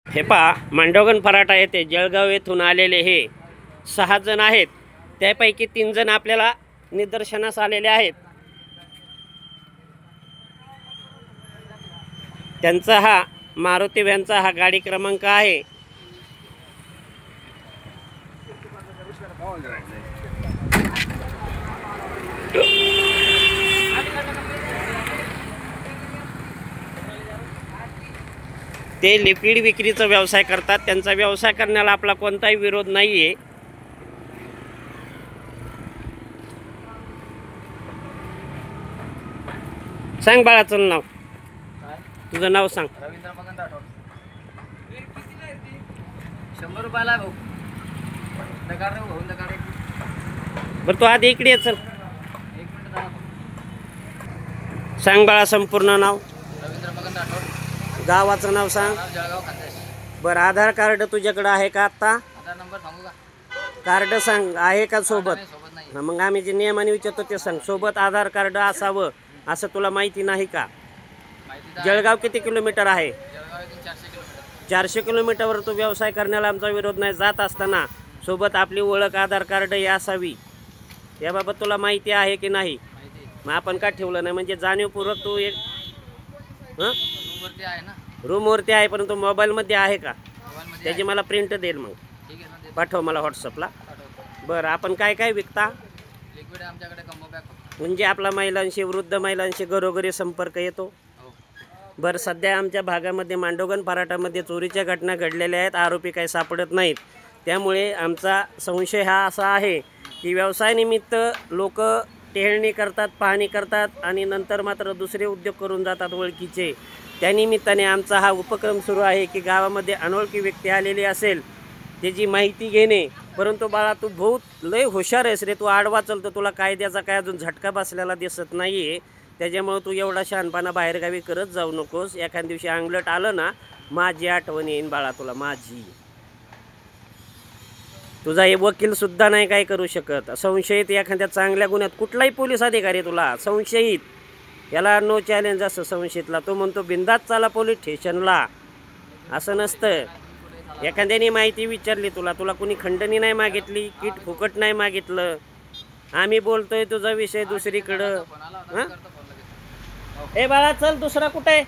हे पहा, मांडोगण फराटा येथे जळगाव येथून आलेले हे 6 जण आहेत. त्यापैकी 3 जण आपल्याला निदर्शनास आलेले आहेत. त्यांचा हा मारुती व्हॅनचा हा गाडी क्रमांक आहे. ते लिक्विड विक्रीचा व्यवसाय करतात. त्यांचा व्यवसाय करण्याला आपला कोणताही विरोध नाहीये. सांग बाळाचं नाव. तुझं नाव सांग. रवींद्र मगन राठोड. 100 रुपयाला भाऊ. दगाड रे भाऊ, दगाड रे. बरं तू आधी इकडे ये चल. 1 मिनिट थांबा. सांग बाळा संपूर्ण नाव. रवींद्र मगन राठोड. गावाचं नाव सांग. जळगाव खानदेश. बरं आधार कार्ड तुझ्याकडे आहे का आत्ता? आधार नंबर सांगू का? कार्ड सांग आहे का सोबत? नाही, सोबत नाही. मग आम्ही जे नियमाने विचारतो ते सांग. सोबत आधार कार्ड असावं असं तुला माहिती नाही का? माहिती जळगाव किती किलोमीटर आहे? जळगाव इथून 400 किलोमीटर. 400 किलोमीटरवर तू व्यवसाय करण्याला आमचा विरोध नाही. जात असताना सोबत आपली ओळख आधार कार्ड ही असावी. याबाबत तुला माहिती आहे की नाही? माहिती मग आपण का ठेवलं नाही? म्हणजे जाणीवपूर्वक तू एक रूमवरती आहे ना. रूमवरती आहे परंतु मोबाईलमध्ये आहे का? मोबाईलमध्ये त्याची मला प्रिंट देईल. मग ठीक आहे ना, ते पाठव मला व्हॉट्सअपला. पाठवतो. बरं आपण काय काय विकता? लिक्विड आहे आमच्याकडे, कम्बो पॅक फक्त. म्हणजे आपला महिलांशी वृद्ध महिलांशी घरोघरी संपर्क येतो. हो. बरं सध्या आमच्या भागामध्ये मांडोगण फराटामध्ये चोरीच्या घटना घडलेल्या आहेत. आरोपी काही सापडत नाहीत. त्यामुळे आमचा संशय हा असा आहे की व्यवसायानिमित्त लोक टेहळणी करतात, पाहणी करतात आणि नंतर मात्र दुसरे उद्योग करून जातात ओळखीचे. त्यानिमित्ताने आमचा हा उपक्रम सुरू आहे की गावामध्ये अनोळखी व्यक्ती आलेली असेल त्याची माहिती घेणे. परंतु बाळा तू बहुत लय हुशार आहेस रे. तू आडवा चलतो, तुला कायद्याचा काय अजून झटका बसलेला दिसत नाही आहे. त्याच्यामुळे तू एवढा शहाणपणा बाहेरगावी करत जाऊ नकोस. एखाद्या दिवशी अंगलट आलं ना, माझी आठवण येईन बाळा तुला, माझी. तुझा हे वकीलसुद्धा नाही काय करू शकत. संशयित एखाद्या चांगल्या गुन्ह्यात कुठलाही पोलीस अधिकारी तुला संशयित याला नो चॅलेंज असं संशयितला. तो म्हणतो बिंदात चाला पोलीस स्टेशनला. असं नसतं. एखाद्याने माहिती विचारली तुला, तुला कुणी खंडणी नाही मागितली, किट फुकट नाही मागितलं. आम्ही बोलतोय तुझा विषय दुसरीकडं. फोन आला होता, हां करतो फोन लगेच. ए बाळा चल, दुसरा कुठे आहे?